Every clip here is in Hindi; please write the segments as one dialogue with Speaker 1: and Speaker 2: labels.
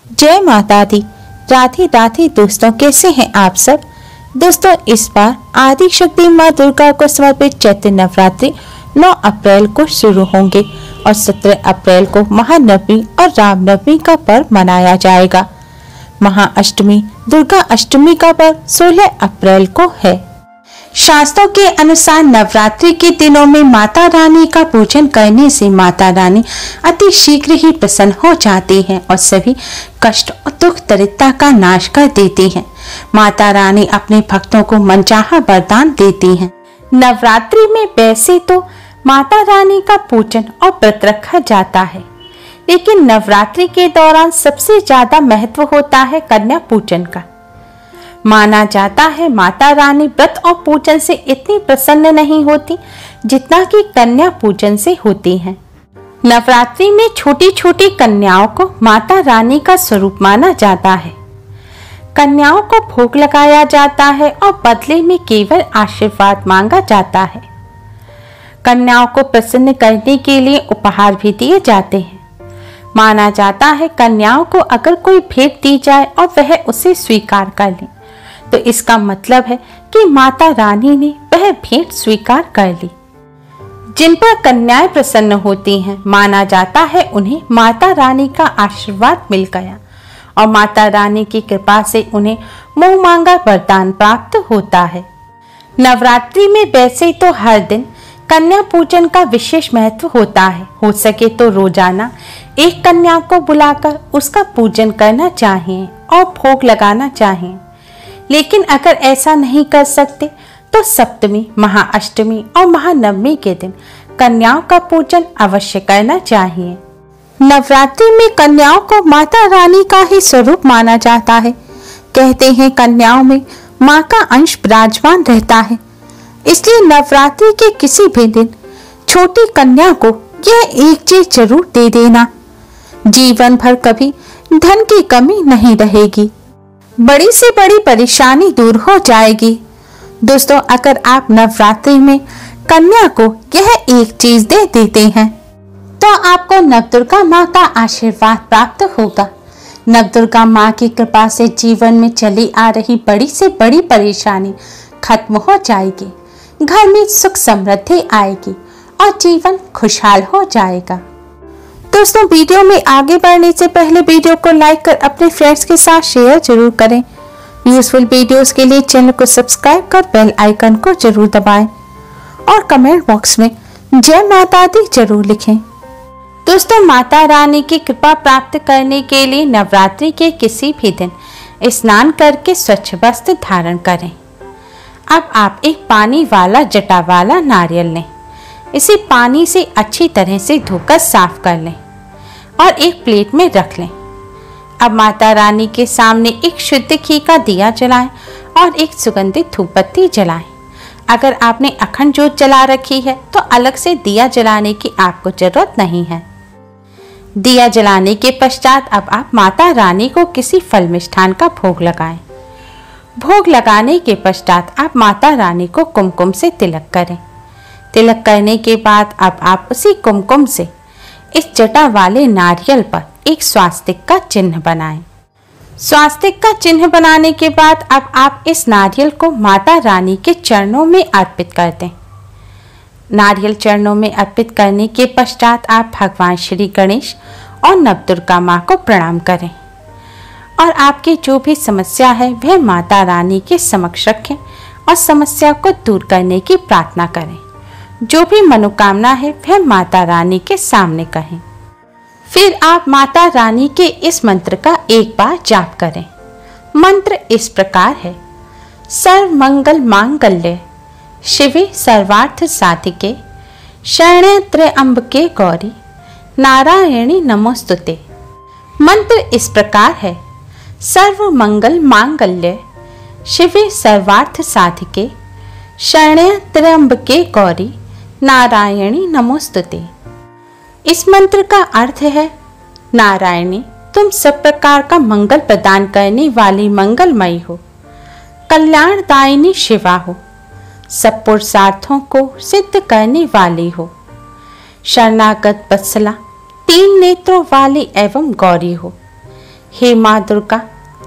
Speaker 1: जय माता दी। राधे राधे दोस्तों, कैसे हैं आप सब। दोस्तों, इस बार आदि शक्ति माँ दुर्गा को समर्पित चैत्र नवरात्रि 9 अप्रैल को शुरू होंगे और 17 अप्रैल को महानवमी और रामनवमी का पर्व मनाया जाएगा। महाअष्टमी दुर्गा अष्टमी का पर्व 16 अप्रैल को है। शास्त्रों के अनुसार नवरात्रि के दिनों में माता रानी का पूजन करने से माता रानी अति शीघ्र ही प्रसन्न हो जाती हैं और सभी कष्ट और दुख दरिद्रता का नाश कर देती हैं। माता रानी अपने भक्तों को मनचाहा वरदान देती हैं। नवरात्रि में वैसे तो माता रानी का पूजन और व्रत रखा जाता है, लेकिन नवरात्रि के दौरान सबसे ज्यादा महत्व होता है कन्या पूजन का। माना जाता है माता रानी व्रत और पूजन से इतनी प्रसन्न नहीं होती जितना कि कन्या पूजन से होती हैं। नवरात्रि में छोटी छोटी कन्याओं को माता रानी का स्वरूप माना जाता है। कन्याओं को भोग लगाया जाता है और बदले में केवल आशीर्वाद मांगा जाता है। कन्याओं को प्रसन्न करने के लिए उपहार भी दिए जाते हैं। माना जाता है कन्याओं को अगर कोई भेंट दी जाए और वह उसे स्वीकार कर ले तो इसका मतलब है कि माता रानी ने वह भेंट स्वीकार कर ली। जिन पर कन्याएं प्रसन्न होती हैं, माना जाता है उन्हें माता रानी का आशीर्वाद मिल गया और माता रानी की कृपा से उन्हें मुंह मांगा वरदान प्राप्त होता है। नवरात्रि में वैसे तो हर दिन कन्या पूजन का विशेष महत्व होता है। हो सके तो रोजाना एक कन्या को बुलाकर उसका पूजन करना चाहिए और भोग लगाना चाहिए। लेकिन अगर ऐसा नहीं कर सकते तो सप्तमी, महाअष्टमी और महानवमी के दिन कन्याओं का पूजन अवश्य करना चाहिए। नवरात्रि में कन्याओं को माता रानी का ही स्वरूप माना जाता है। कहते हैं कन्याओं में माँ का अंश विराजमान रहता है, इसलिए नवरात्रि के किसी भी दिन छोटी कन्या को यह एक चीज जरूर दे देना। जीवन भर कभी धन की कमी नहीं रहेगी, बड़ी से बड़ी परेशानी दूर हो जाएगी। दोस्तों, अगर आप नवरात्रि में कन्या को यह एक चीज दे देते हैं तो आपको नवदुर्गा माँ का आशीर्वाद प्राप्त होगा। नवदुर्गा माँ की कृपा से जीवन में चली आ रही बड़ी से बड़ी परेशानी खत्म हो जाएगी, घर में सुख समृद्धि आएगी और जीवन खुशहाल हो जाएगा। दोस्तों, वीडियो में आगे बढ़ने से पहले वीडियो को लाइक कर अपने फ्रेंड्स के साथ शेयर जरूर करें। यूजफुल वीडियोस के लिए चैनल को सब्सक्राइब कर बेल आइकन को जरूर दबाएं और कमेंट बॉक्स में जय माता दी जरूर लिखें। दोस्तों, माता रानी की कृपा प्राप्त करने के लिए नवरात्रि के किसी भी दिन स्नान करके स्वच्छ वस्त्र धारण करें। अब आप एक पानी वाला जटा वाला नारियल लें। इसे पानी से अच्छी तरह से धोकर साफ कर लें और एक प्लेट में रख लें। अब माता रानी के सामने एक शुद्ध घी का दिया जलाएं और एक सुगंधित धूप बत्ती जलाएं। अगर आपने अखंड जोत जला रखी है तो अलग से दिया जलाने की आपको जरूरत नहीं है। दिया जलाने के पश्चात अब आप माता रानी को किसी फल मिष्ठान का भोग लगाएं। भोग लगाने के पश्चात आप माता रानी को कुमकुम से तिलक करें। तिलक करने के बाद अब आप उसी कुमकुम से इस जटा वाले नारियल पर एक स्वास्तिक का चिन्ह बनाएं। स्वास्तिक का चिन्ह बनाने के बाद अब आप इस नारियल को माता रानी के चरणों में अर्पित कर दें। नारियल चरणों में अर्पित करने के पश्चात आप भगवान श्री गणेश और नवदुर्गा माँ को प्रणाम करें और आपकी जो भी समस्या है वह माता रानी के समक्ष रखें और समस्या को दूर करने की प्रार्थना करें। जो भी मनोकामना है वह माता रानी के सामने कहें। फिर आप माता रानी के इस मंत्र का एक बार जाप करें। मंत्र इस प्रकार है। सर्व मंगल मांगल्य शिवे सर्वार्थ साधिके शरण्ये त्र्यंबके गौरी नारायणी नमोस्तुते। मंत्र इस प्रकार है। सर्व मंगल मांगल्य शिवे सर्वार्थ साधिके शरण्ये त्र्यंबके गौरी नारायणी नमोस्तुते। इस मंत्र का अर्थ है, नारायणी तुम सब प्रकार का मंगल प्रदान करने वाली मंगलमयी हो, कल्याणदायिनी शिवा हो, सब पुरुषार्थों को सिद्ध करने वाली हो, शरणागत वत्सला तीन नेत्रों वाली एवं गौरी हो। हे माँ दुर्गा,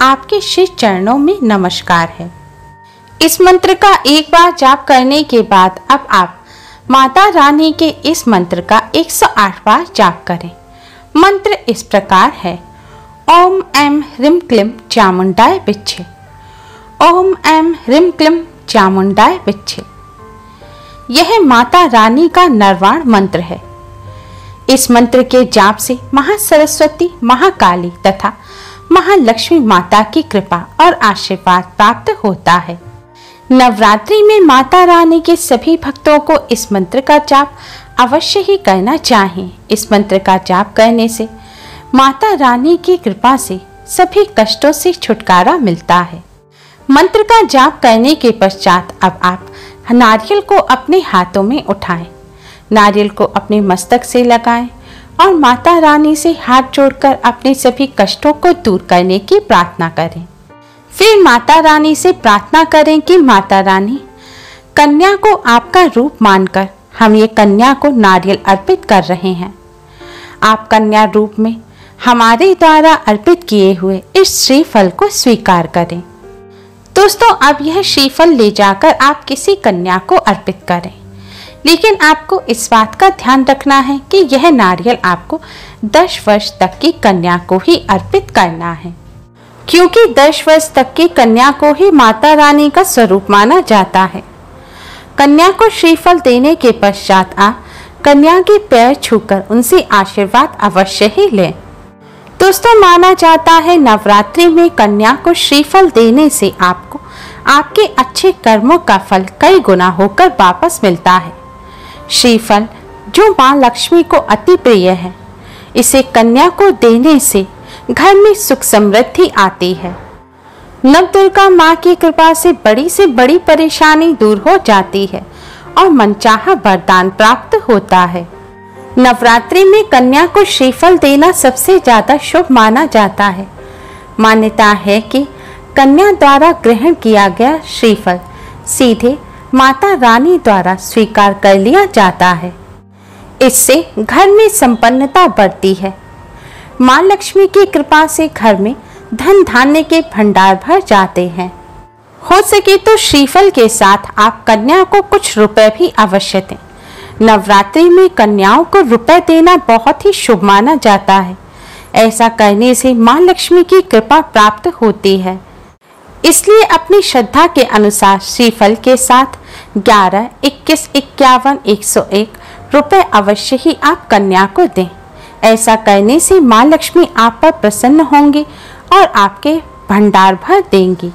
Speaker 1: आपके श्री चरणों में नमस्कार है। इस मंत्र का एक बार जाप करने के बाद अब आप माता रानी के इस मंत्र का 108 बार जाप करें। मंत्र इस प्रकार है, ओम ऐं ह्रीं क्लीं चामुंडाय विच्चे। ओम ऐं ह्रीं क्लीं चामुंडाय विच्चे। यह माता रानी का निर्वाण मंत्र है। इस मंत्र के जाप से महासरस्वती, महाकाली तथा महालक्ष्मी माता की कृपा और आशीर्वाद प्राप्त होता है। नवरात्रि में माता रानी के सभी भक्तों को इस मंत्र का जाप अवश्य ही करना चाहिए। इस मंत्र का जाप करने से माता रानी की कृपा से सभी कष्टों से छुटकारा मिलता है। मंत्र का जाप करने के पश्चात अब आप नारियल को अपने हाथों में उठाएं, नारियल को अपने मस्तक से लगाएं और माता रानी से हाथ जोड़कर अपने सभी कष्टों को दूर करने की प्रार्थना करें। फिर माता रानी से प्रार्थना करें कि माता रानी, कन्या को आपका रूप मानकर हम ये कन्या को नारियल अर्पित कर रहे हैं। आप कन्या रूप में हमारे द्वारा अर्पित किए हुए इस श्रीफल को स्वीकार करें। दोस्तों, अब यह श्रीफल ले जाकर आप किसी कन्या को अर्पित करें, लेकिन आपको इस बात का ध्यान रखना है कि यह नारियल आपको 10 वर्ष तक की कन्या को ही अर्पित करना है, क्योंकि 10 वर्ष तक की कन्या को ही माता रानी का स्वरूप माना जाता है। कन्या को श्रीफल देने के पश्चात आप कन्या के पैर छूकर उनसे आशीर्वाद अवश्य ही लें। दोस्तों, माना जाता है नवरात्रि में कन्या को श्रीफल देने से आपको आपके अच्छे कर्मों का फल कई गुना होकर वापस मिलता है। श्रीफल जो माँ लक्ष्मी को अति प्रिय है, इसे कन्या को देने से घर में सुख समृद्धि आती है। नव दुर्गा माँ की कृपा से बड़ी परेशानी दूर हो जाती है और मनचाहा वरदान प्राप्त होता है। नवरात्रि में कन्या को श्रीफल देना सबसे ज्यादा शुभ माना जाता है। मान्यता है कि कन्या द्वारा ग्रहण किया गया श्रीफल सीधे माता रानी द्वारा स्वीकार कर लिया जाता है। इससे घर में संपन्नता बढ़ती है। माँ लक्ष्मी की कृपा से घर में धन धान्य के भंडार भर जाते हैं। हो सके तो श्रीफल के साथ आप कन्या को कुछ रुपए भी अवश्य दें। नवरात्रि में कन्याओं को रुपए देना बहुत ही शुभ माना जाता है। ऐसा करने से माँ लक्ष्मी की कृपा प्राप्त होती है। इसलिए अपनी श्रद्धा के अनुसार श्रीफल के साथ 11, 21, 51, 101 रुपए अवश्य ही आप कन्या को दें। ऐसा करने से माँ लक्ष्मी आप पर प्रसन्न होंगी और आपके भंडार भर देंगी।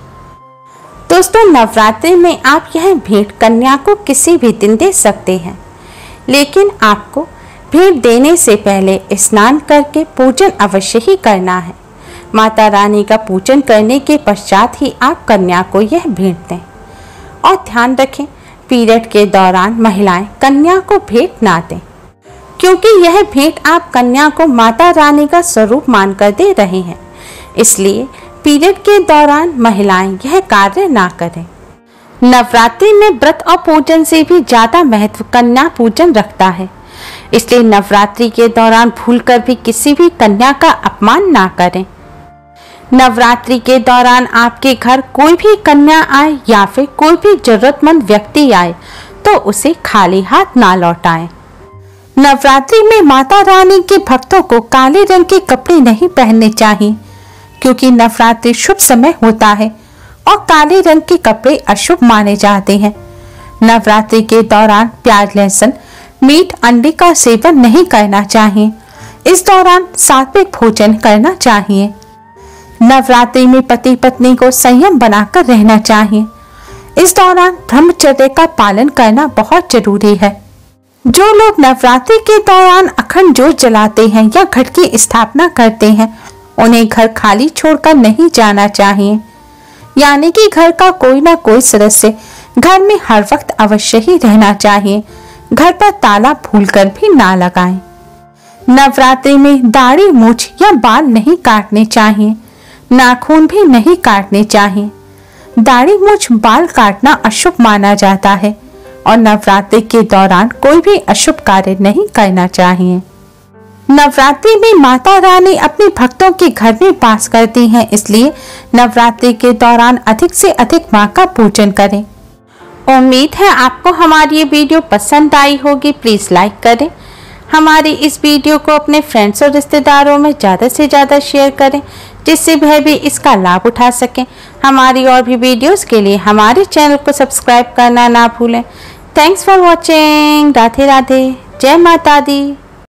Speaker 1: दोस्तों, नवरात्रि में आप यह भेंट कन्या को किसी भी दिन दे सकते हैं, लेकिन आपको भेंट देने से पहले स्नान करके पूजन अवश्य ही करना है। माता रानी का पूजन करने के पश्चात ही आप कन्या को यह भेंट दें। और ध्यान रखें, पीरियड के दौरान महिलाएं कन्या को भेंट ना दें, क्योंकि यह भेंट आप कन्या को माता रानी का स्वरूप मानकर दे रहे हैं। इसलिए पीरियड के दौरान महिलाएं यह कार्य ना करें। नवरात्रि में व्रत और पूजन से भी ज्यादा महत्व कन्या पूजन रखता है। इसलिए नवरात्रि के दौरान भूलकर भी किसी भी कन्या का अपमान ना करें। नवरात्रि के दौरान आपके घर कोई भी कन्या आए या फिर कोई भी जरूरतमंद व्यक्ति आए तो उसे खाली हाथ ना लौटाएं। नवरात्रि में माता रानी के भक्तों को काले रंग के कपड़े नहीं पहनने चाहिए, क्योंकि नवरात्रि शुभ समय होता है और काले रंग के कपड़े अशुभ माने जाते हैं। नवरात्रि के दौरान प्याज, लहसुन, मीट, अंडे का सेवन नहीं करना चाहिए। इस दौरान सात्विक भोजन करना चाहिए। नवरात्रि में पति पत्नी को संयम बनाकर रहना चाहिए। इस दौरान ब्रह्मचर्य का पालन करना बहुत जरूरी है। जो लोग नवरात्रि के दौरान अखंड ज्योत जलाते हैं या घट की स्थापना करते हैं, उन्हें घर खाली छोड़कर नहीं जाना चाहिए। यानी कि घर का कोई ना कोई सदस्य घर में हर वक्त अवश्य ही रहना चाहिए। घर पर ताला भूलकर भी ना लगाएं। नवरात्रि में दाढ़ी, मूछ या बाल नहीं काटने चाहिए। नाखून भी नहीं काटने चाहिए। दाढ़ी, मूछ, बाल काटना अशुभ माना जाता है और नवरात्रि के दौरान कोई भी अशुभ कार्य नहीं करना चाहिए। नवरात्रि में माता रानी अपने भक्तों के घर में वास करती हैं, इसलिए नवरात्रि के दौरान अधिक से अधिक मां का पूजन करें। उम्मीद है आपको हमारी ये वीडियो पसंद आई होगी। प्लीज लाइक करें, हमारी इस वीडियो को अपने फ्रेंड्स और रिश्तेदारों में ज़्यादा से ज़्यादा शेयर करें, जिससे वह भी इसका लाभ उठा सकें। हमारी और भी वीडियोस के लिए हमारे चैनल को सब्सक्राइब करना ना भूलें। Thanks for watching. Radhe Radhe, जय माता दी।